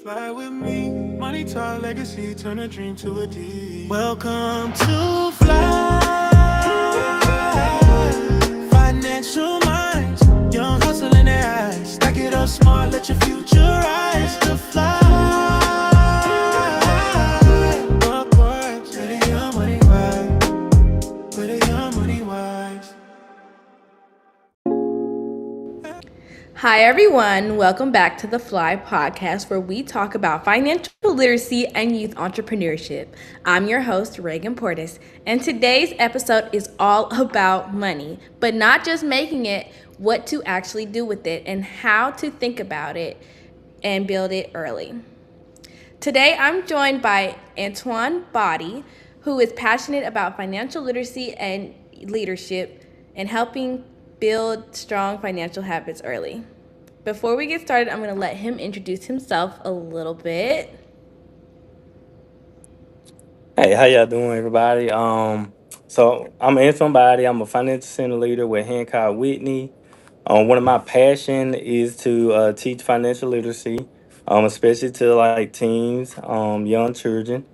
Fly with me, money talk legacy, turn a dream to a deed. Welcome to Fly, financial minds, young hustle in their eyes. Stack it up smart, let your future rise to fly. Work wise, where they young money wise, where they young money wise. Hi, everyone. Welcome back to the Fly podcast, where we talk about financial literacy and youth entrepreneurship. I'm your host, Reagan Portis, and today's episode is all about money, but not just making it, what to actually do with it and how to think about it and build it early. Today, I'm joined by Antoine Boddie, who is passionate about financial literacy and leadership and helping build strong financial habits early. Before we get started, I'm going to let him introduce himself a little bit. Hey, how y'all doing, everybody? So I'm Antoine Boddie. I'm a financial center leader with Hancock Whitney. One of my passion is to teach financial literacy, especially to like teens, young children.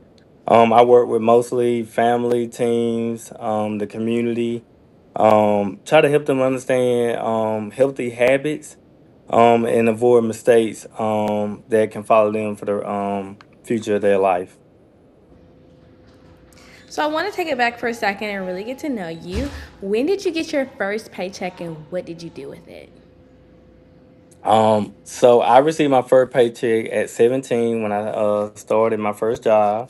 I work with mostly family teams, the community. Try to help them understand healthy habits, and avoid mistakes that can follow them for the future of their life. So, I want to take it back for a second and really get to know you. When did you get your first paycheck and what did you do with it? So I received my first paycheck at 17 when I started my first job.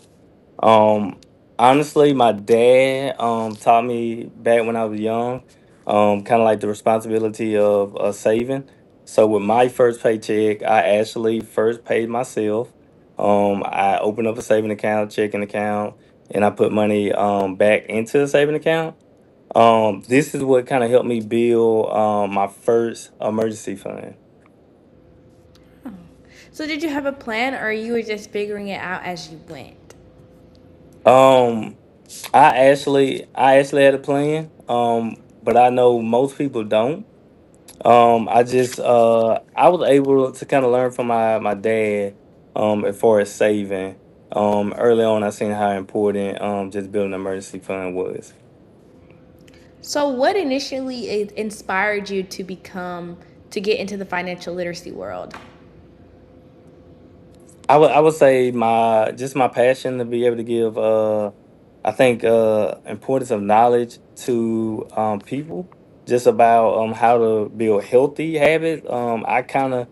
Um, Honestly, my dad taught me back when I was young, kind of like the responsibility of saving. So with my first paycheck, I actually first paid myself. I opened up a saving account, checking account, and I put money back into the saving account. This is what kind of helped me build my first emergency fund. So, did you have a plan or you were just figuring it out as you went? Um, I actually had a plan. But I know most people don't. I was able to kind of learn from my dad as far as saving. Early on I seen how important just building an emergency fund was. So, what initially inspired you to get into the financial literacy world? I would say my passion to be able to give I think importance of knowledge to people just about how to build healthy habits. I kind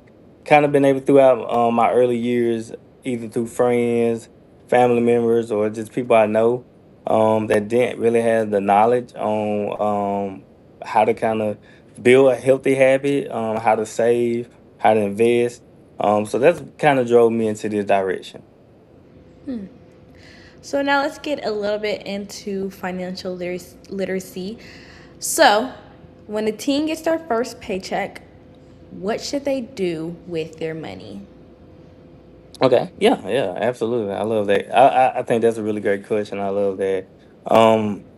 of been able throughout my early years, either through friends, family members, or just people I know that didn't really have the knowledge on how to kind of build a healthy habit, how to save, how to invest. So that's kind of drove me into this direction. So now let's get a little bit into literacy. So, when a teen gets their first paycheck, what should they do with their money? Okay, yeah, yeah, absolutely. I love that. I think that's a really great question. I love that.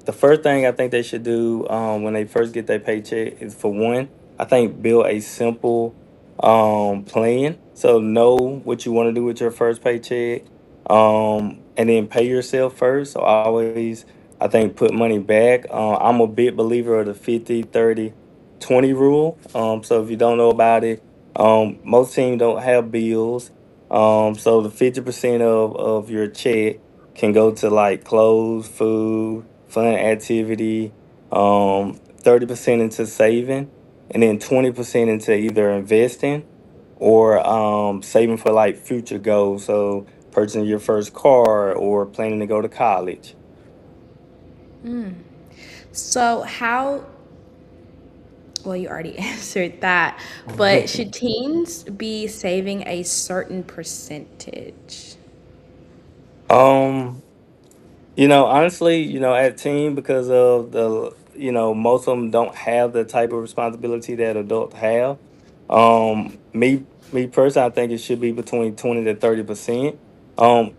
The first thing I think they should do when they first get their paycheck is, for one, I think build a simple plan. So know what you want to do with your first paycheck, and then pay yourself first. So always, I think, put money back. I'm a big believer of the 50-30-20 rule. So if you don't know about it, most teams don't have bills, so the 50% of your check can go to like clothes, food, fun activity, 30% into saving, and then 20% into either investing or saving for like future goals. So purchasing your first car or planning to go to college. So, well, you already answered that, but should teens be saving a certain percentage? um Honestly, at team, because of most of them don't have the type of responsibility that adults have. Me personally, I think it should be between 20 to 30%.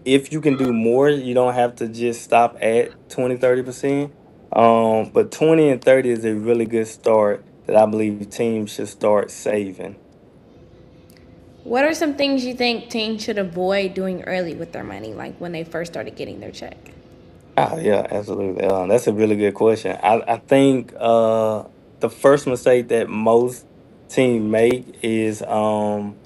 If you can do more, you don't have to just stop at 20-30%. But 20 and 30 is a really good start that I believe teams should start saving. What are some things you think teens should avoid doing early with their money, like when they first started getting their check? Oh yeah, absolutely. That's a really good question. I think the first mistake that most team make is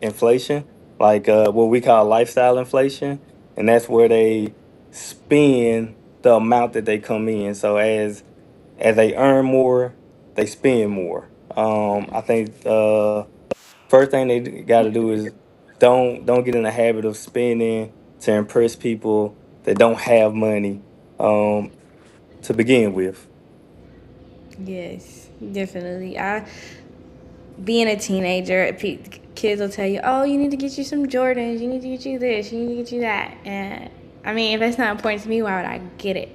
inflation, like what we call lifestyle inflation, and that's where they spend the amount that they come in. So as they earn more, they spend more. I think first thing they got to do is don't get in the habit of spending to impress people that don't have money. Um, to begin with. Yes, definitely. I being a teenager, kids will tell you, "Oh, you need to get you some Jordans. You need to get you this. You need to get you that." And I mean, if it's not important to me, why would I get it?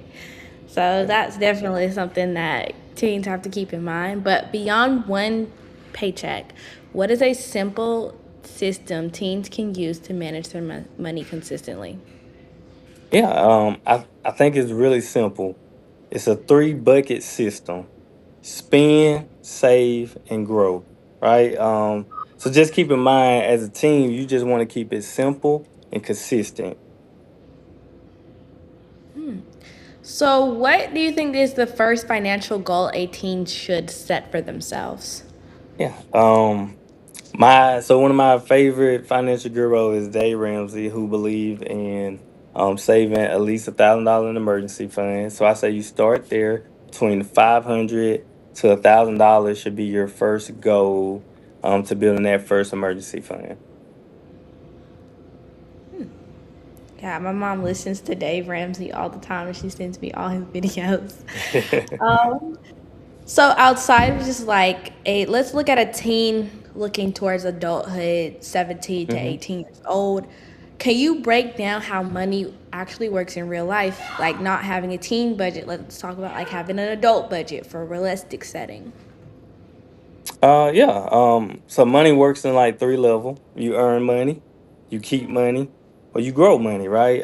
So Yeah. that's definitely something that teens have to keep in mind. But beyond one paycheck, what is a simple system teens can use to manage their money consistently? Yeah, I think it's really simple. It's a three bucket system: spend, save, and grow. Right. So just keep in mind, as a team, you just want to keep it simple and consistent. So, what do you think is the first financial goal a teen should set for themselves? Yeah. One of my favorite financial gurus is Dave Ramsey, who believe in saving at least $1,000 in emergency fund. So I say you start there. Between 500 to $1,000 should be your first goal to building that first emergency fund. Yeah, my mom listens to Dave Ramsey all the time and she sends me all his videos. Um, so outside of just like let's look at a teen looking towards adulthood, 17 to hmm 18 years old. Can you break down how money actually works in real life? Like not having a teen budget, let's talk about like having an adult budget for a realistic setting. Yeah. So money works in like three level. You earn money, you keep money, or you grow money, right?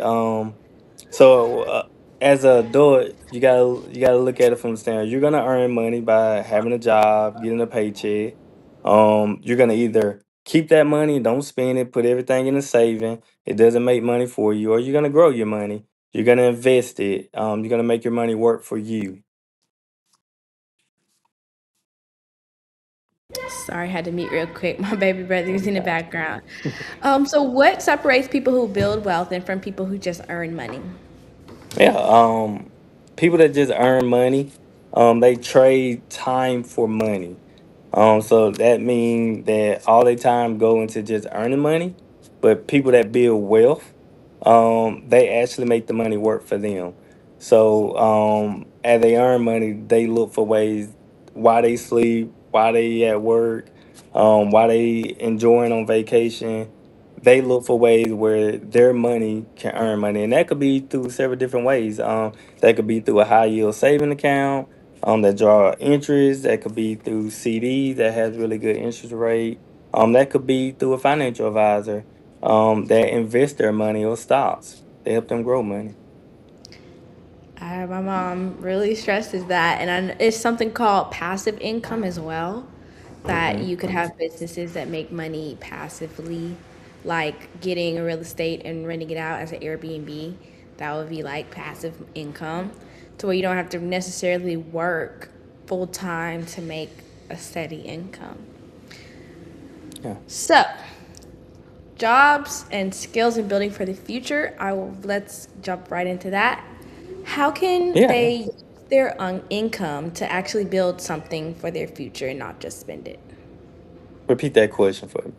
So as an adult, you gotta look at it from the standard. You're gonna earn money by having a job, getting a paycheck. You're gonna either keep that money, don't spend it, put everything in a saving. It doesn't make money for you, or you're gonna grow your money. You're gonna invest it. You're gonna make your money work for you. Sorry, I had to mute real quick. My baby brother's in the background. So what separates people who build wealth and from people who just earn money? Yeah, people that just earn money, they trade time for money. So that means that all their time go into just earning money, but people that build wealth, they actually make the money work for them. So as they earn money, they look for ways why they sleep, why they at work, why they enjoying on vacation. They look for ways where their money can earn money, and that could be through several different ways. That could be through a high yield saving account that draw interest. That could be through CDs that has really good interest rate. That could be through a financial advisor that invest their money or stocks. They help them grow money. My mom really stresses that, and it's something called passive income as well. That hmm you could have businesses that make money passively, like getting a real estate and renting it out as an Airbnb. That would be like passive income, to where you don't have to necessarily work full time to make a steady income. Yeah. So, jobs and skills and building for the future. Let's jump right into that. How can Yeah. they use their income to actually build something for their future and not just spend it? Repeat that question for me.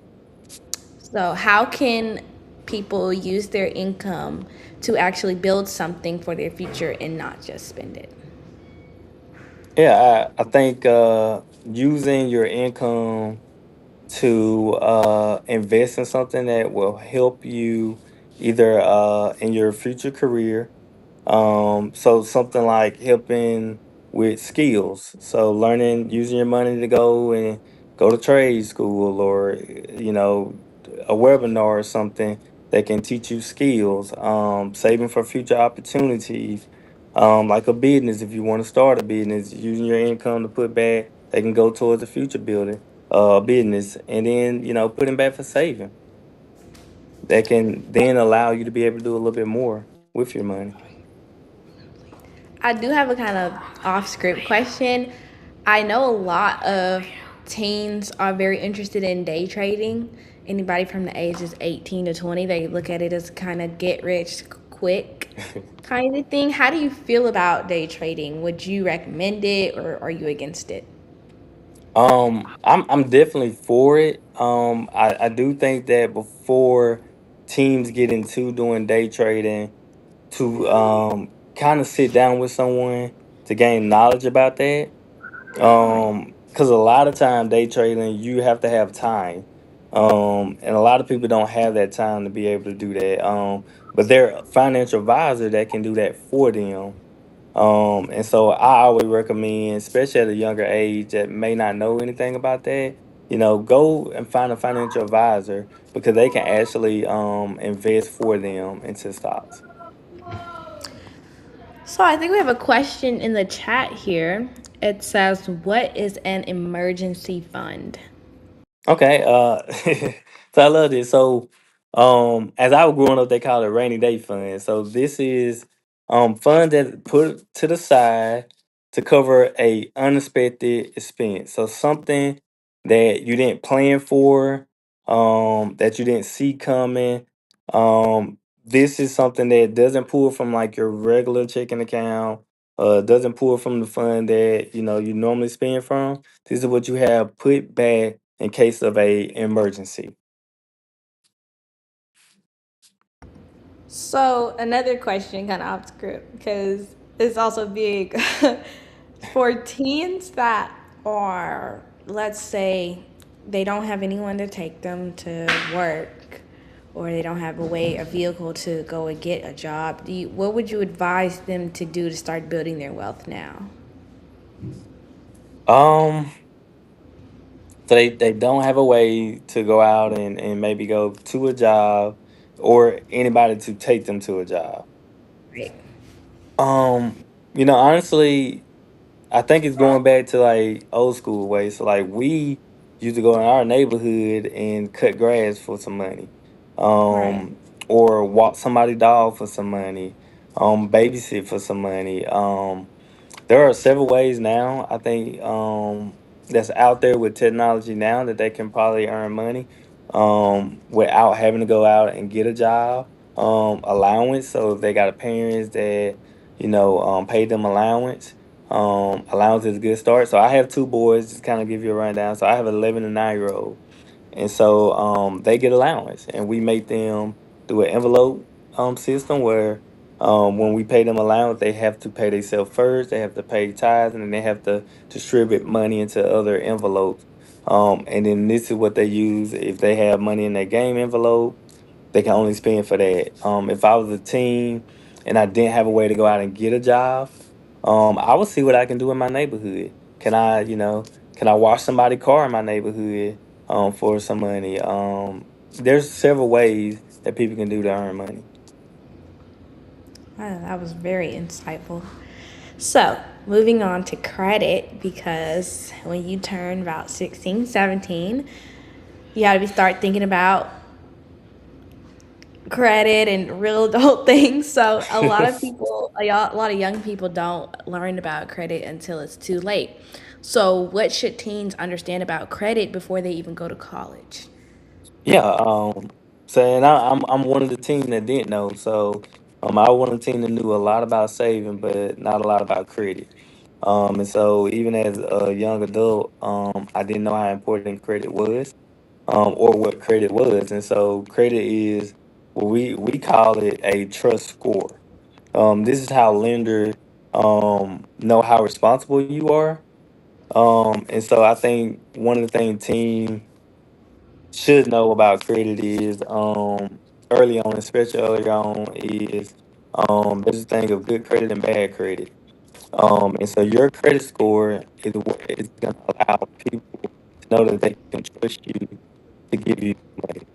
So, how can people use their income to actually build something for their future and not just spend it? Yeah, I think using your income to invest in something that will help you either in your future career. So something like helping with skills. So learning, using your money to go and go to trade school, or a webinar or something that can teach you skills. Saving for future opportunities. Like a business, if you want to start a business, using your income to put back, they can go towards the future building business, and then putting back for saving. that can then allow you to be able to do a little bit more with your money. I do have a kind of off script question. I know a lot of teens are very interested in day trading. Anybody from the ages 18 to 20, they look at it as kind of get rich quick kind of thing. How do you feel about day trading? Would you recommend it or are you against it? I'm definitely for it. I do think that before teams get into doing day trading, to kind of sit down with someone to gain knowledge about that. Because a lot of time day trading, you have to have time. And a lot of people don't have that time to be able to do that. But they're a financial advisor that can do that for them. And so I always recommend, especially at a younger age that may not know anything about that, go and find a financial advisor because they can actually invest for them into stocks. So I think we have a question in the chat here. It says, "What is an emergency fund?" Okay, so I love this. So, as I was growing up, they call it rainy day fund. So this is fund that put to the side to cover a unexpected expense. So something that you didn't plan for, that you didn't see coming. This is something that doesn't pull from like your regular checking account. Doesn't pull from the fund that you normally spend from. This is what you have put back in case of a emergency. So another question, kind of off script, because it's also big for teens that are, let's say, they don't have anyone to take them to work, or they don't have a vehicle to go and get a job. What would you advise them to do to start building their wealth now? Um, so they don't have a way to go out and maybe go to a job or anybody to take them to a job. Right. Honestly, I think it's going back to like old school ways. So like we used to go in our neighborhood and cut grass for some money. Right. Or walk somebody's dog for some money. Babysit for some money. There are several ways now, I think, that's out there with technology now that they can probably earn money without having to go out and get a job. Allowance. So if they got a parents that, pay them allowance, allowance is a good start. So I have two boys, just kind of give you a rundown. So I have an 11 and 9-year old. And so they get allowance, and we make them do an envelope system where when we pay them allowance, they have to pay themselves first. They have to pay tithes, and then they have to distribute money into other envelopes. And then this is what they use if they have money in their game envelope. They can only spend for that. If I was a teen and I didn't have a way to go out and get a job, I would see what I can do in my neighborhood. Can I wash somebody's car in my neighborhood for some money? There's several ways that people can do to earn money. Wow, that was very insightful. So, moving on to credit, because when you turn about 16, 17, you got to start thinking about credit and real adult things. So, a lot of people, a lot of young people don't learn about credit until it's too late. So, what should teens understand about credit before they even go to college? Yeah, saying I'm one of the team that didn't know. So I was one of the team that knew a lot about saving, but not a lot about credit. And so even as a young adult, I didn't know how important credit was, or what credit was. And so credit is what we call it a trust score. This is how lenders know how responsible you are. And so I think one of the things team should know about credit is early on, especially early on, is there's a thing of good credit and bad credit. And so your credit score is what is going to allow people to know that they can trust you to give you money.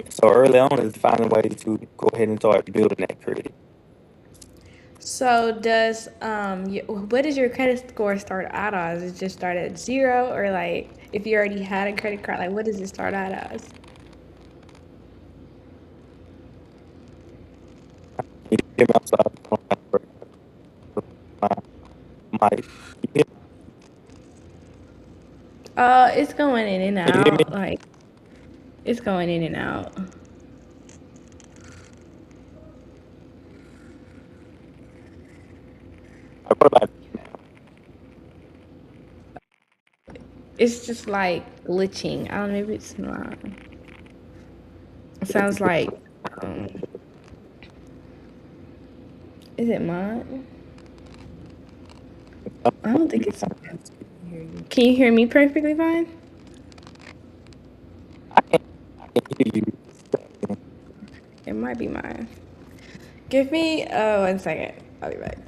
So early on is finding ways to go ahead and start building that credit. So, what does your credit score start out as? Does it just start at zero, or like if you already had a credit card, like what does it start out as? Hear me outside. My, you It's going in and can you hear me? out. Like it's going in and out. I what about It's just like glitching. I don't know. Maybe it's not. It sounds like. Um, is it mine? I don't think it's. Can you hear me perfectly fine? I can hear you. It might be mine. Give me 1 second. I'll be back.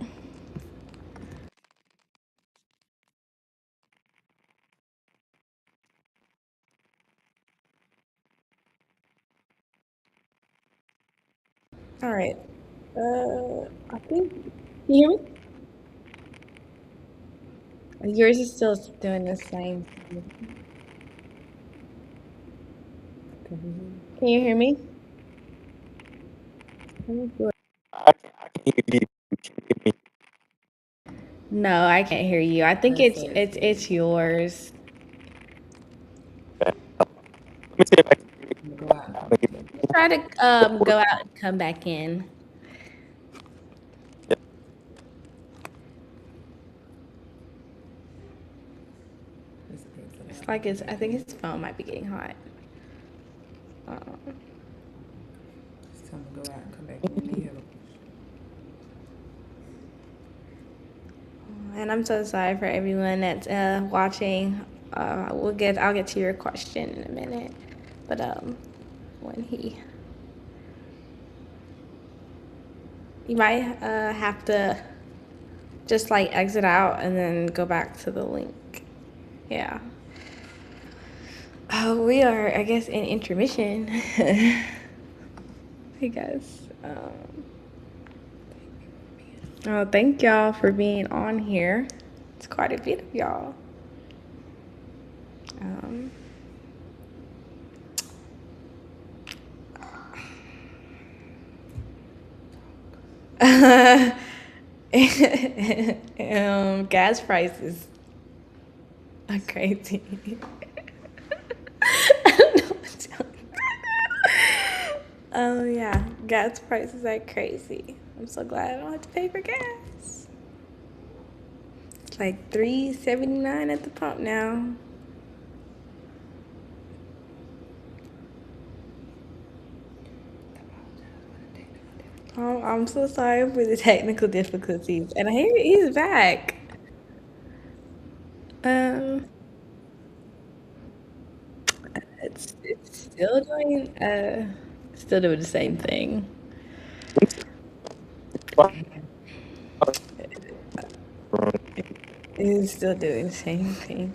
All right. I think. Can you hear me? Yours is still doing the same thing. Can you hear me? Let me do it. I can hear you. Can you hear me? No, I can't hear you. I think it's yours. Okay. Let me see if I can hear you. I'll make it Try to better. go out and come back in. Yeah. It's like it's. I think his phone might be getting hot. Uh, and I'm so sorry for everyone that's watching. I'll get to your question in a minute, but when you might have to just like exit out and then go back to the link. Yeah. We are, I guess, in intermission. I guess. Oh, thank y'all for being on here. It's quite a bit of y'all. Um, gas prices are crazy. I don't know what to tell you. Oh yeah, gas prices are crazy. I'm so glad I don't have to pay for gas. It's like $3.79 at the pump now. Oh, I'm so sorry for the technical difficulties, and I hear he's back. Um, it's still doing the same thing. It's still doing the same thing.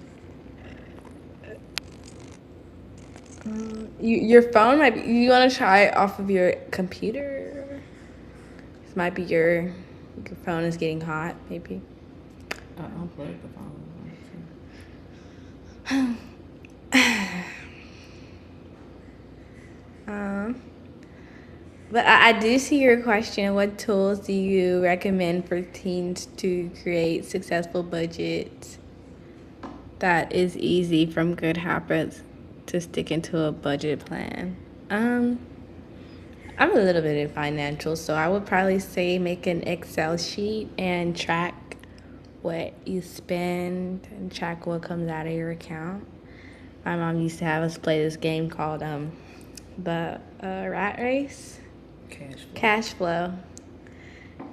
Your phone might be. You want to try it off of your computer? This might be your phone is getting hot. Maybe. Um, but I do see your question. What tools do you recommend for teens to create successful budgets that is easy from good habits to stick into a budget plan? Um, I'm a little bit in financial, so I would probably say make an Excel sheet and track what you spend and track what comes out of your account. My mom used to have us play this game called the Rat Race, Cash Flow,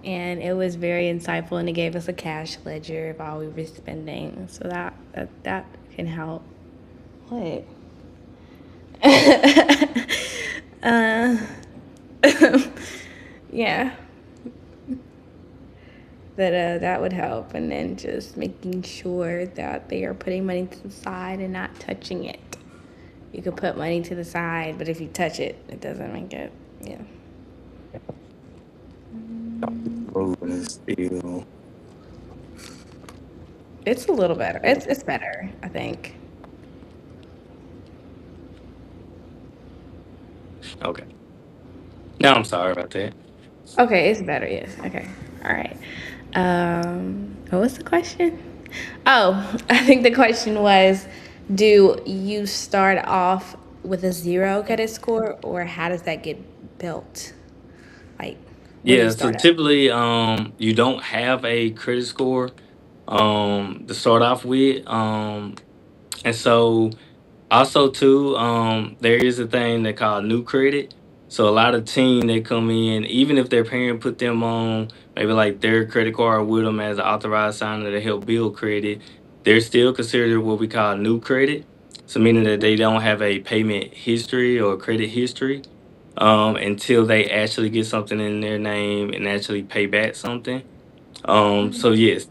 and it was very insightful, and it gave us a cash ledger of all we were spending, so that can help. What? uh, yeah, that would help, and then just making sure that they are putting money to the side and not touching it. You could put money to the side, but if you touch it, it doesn't make it. Yeah. Moving still. It's a little better. It's better, I think. Okay. Now I'm sorry about that. Okay, it's better. Yes. Okay. All right. What was the question? Oh, I think the question was, do you start off with a zero credit score, or how does that get built? Like, where do you Yeah, so start at? typically, you don't have a credit score, to start off with, and so also too, there is a thing they call new credit. So a lot of team they come in, even if their parent put them on maybe like their credit card with them as an authorized signer to help build credit, they're still considered what we call new credit. So meaning that they don't have a payment history or credit history, until they actually get something in their name and actually pay back something. So yes.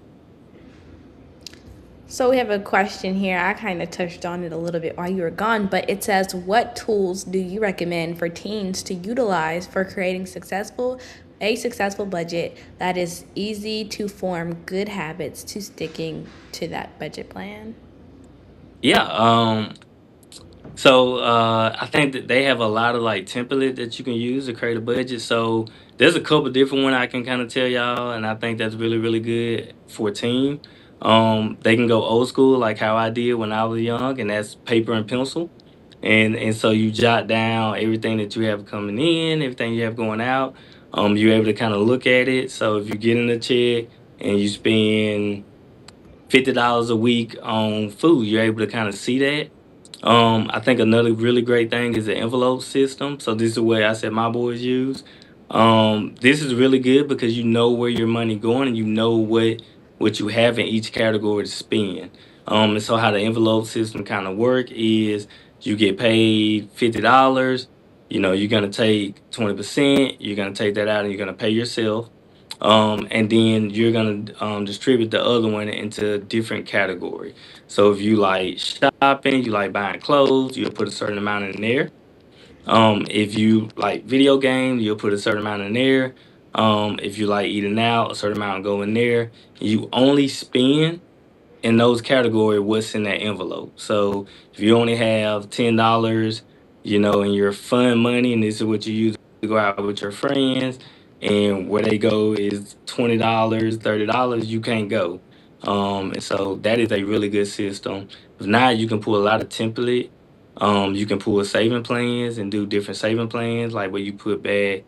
So we have a question here. I kind of touched on it a little bit while you were gone, but it says, "What tools do you recommend for teens to utilize for creating successful budget that is easy to form good habits to sticking to that budget plan?" Yeah. So I think that they have a lot of like template that you can use to create a budget. So there's a couple different one I can kind of tell y'all, and I think that's really really good for a team. They can go old school like how I did when I was young, and that's paper and pencil. And so you jot down everything that you have coming in, everything you have going out. You're able to kind of look at it. So if you get in a check and you spend $50 a week on food, you're able to kind of see that. I think another really great thing is the envelope system. So this is what I said my boys use. This is really good because you know where your money going and you know what you have in each category to spend. And so how the envelope system kind of work is you get paid $50. You know, you're gonna take 20%. You're gonna take that out and you're gonna pay yourself. And then you're gonna distribute the other one into different category. So if you like shopping, you like buying clothes, you'll put a certain amount in there. If you like video games, you'll put a certain amount in there. If you like eating out, a certain amount go in there. You only spend in those category what's in that envelope. So if you only have $10, in your fun money, and this is what you use to go out with your friends, and where they go is $20, $30, you can't go. And so that is a really good system. If not, you can pull a lot of template. You can pull saving plans and do different saving plans, like where you put back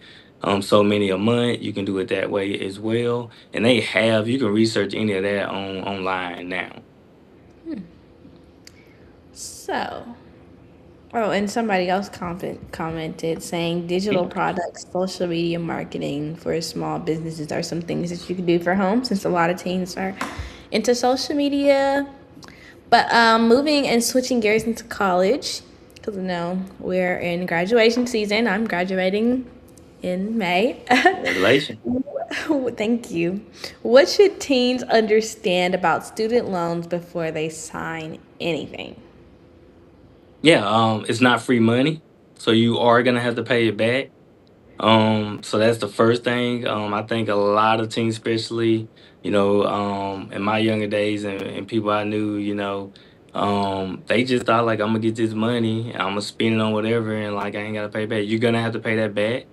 so many a month. You can do it that way as well. And you can research any of that online now. So, oh, and somebody else commented saying digital products, social media marketing for small businesses are some things that you can do for home since a lot of teens are into social media. But moving and switching gears into college, because we're in graduation season. I'm graduating in May. Congratulations. Thank you. What should teens understand about student loans before they sign anything? Yeah, it's not free money, so you are gonna have to pay it back. So that's the first thing. I think a lot of teens, especially, in my younger days and people I knew, they just thought like I'm gonna get this money and I'm gonna spend it on whatever and like I ain't gotta pay back. You're gonna have to pay that back.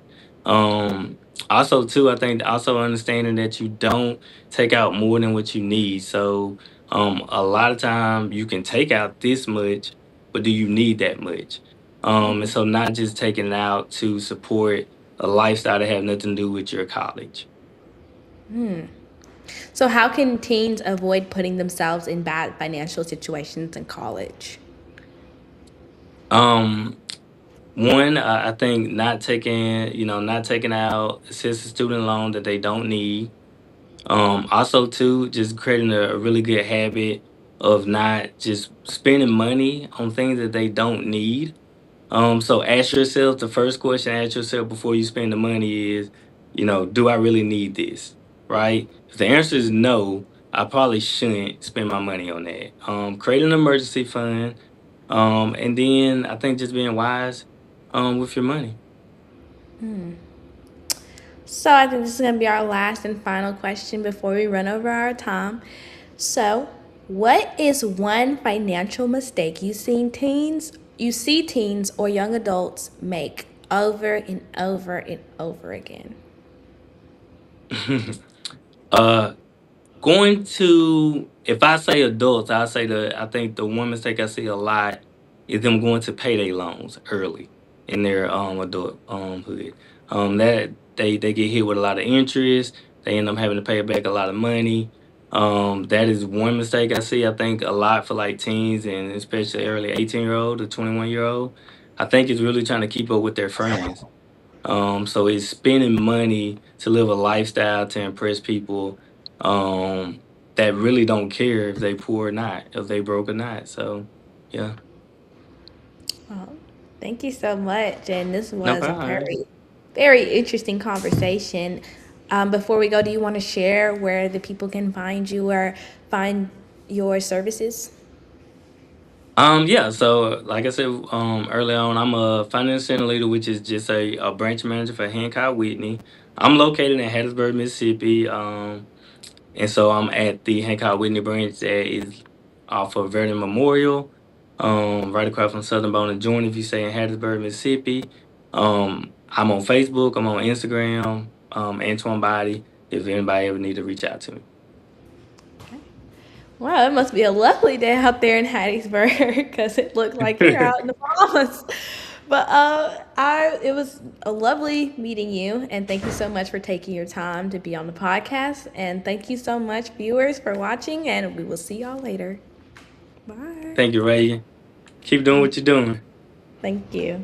Also too, I think also understanding that you don't take out more than what you need. So a lot of time you can take out this much, but do you need that much? And so not just taking it out to support a lifestyle that have nothing to do with your college. So, how can teens avoid putting themselves in bad financial situations in college? Um, One, I think not taking out assisted student loan that they don't need. Also, two, just creating a really good habit of not just spending money on things that they don't need. So ask yourself the first question, ask yourself before you spend the money is, do I really need this? Right? If the answer is no, I probably shouldn't spend my money on that. Create an emergency fund. And then I think just being wise with your money. So, I think this is going to be our last and final question before we run over our time. So, what is one financial mistake you see teens or young adults make over and over and over again? uh, Going to, if I say adults, I think the one mistake I see a lot is them going to payday loans early in their adult hood. That they get hit with a lot of interest. They end up having to pay back a lot of money. That is one mistake I see. I think a lot for like teens and especially early 18-year-old to 21-year-old. I think it's really trying to keep up with their friends. So it's spending money to live a lifestyle to impress people that really don't care if they poor or not, if they broke or not. So yeah. Well, thank you so much. And this No was a problem. very interesting conversation. Before we go, do you want to share where the people can find you or find your services? Yeah, so like I said early on, I'm a finance center leader, which is just a branch manager for Hancock Whitney. I'm located in Hattiesburg, Mississippi. And so I'm at the Hancock Whitney branch that is off of Vernon Memorial, right across from Southern Bone and Joint, if you say in Hattiesburg, Mississippi. I'm on Facebook, I'm on Instagram, Antoine Boddie, if anybody ever need to reach out to me. Wow, it must be a lovely day out there in Hattiesburg because it looked like you're out in the Bahamas. But I it was a lovely meeting you, and thank you so much for taking your time to be on the podcast. And thank you so much, viewers, for watching. And we will see y'all later. Bye. Thank you, Reagan. Keep doing what you're doing. Thank you.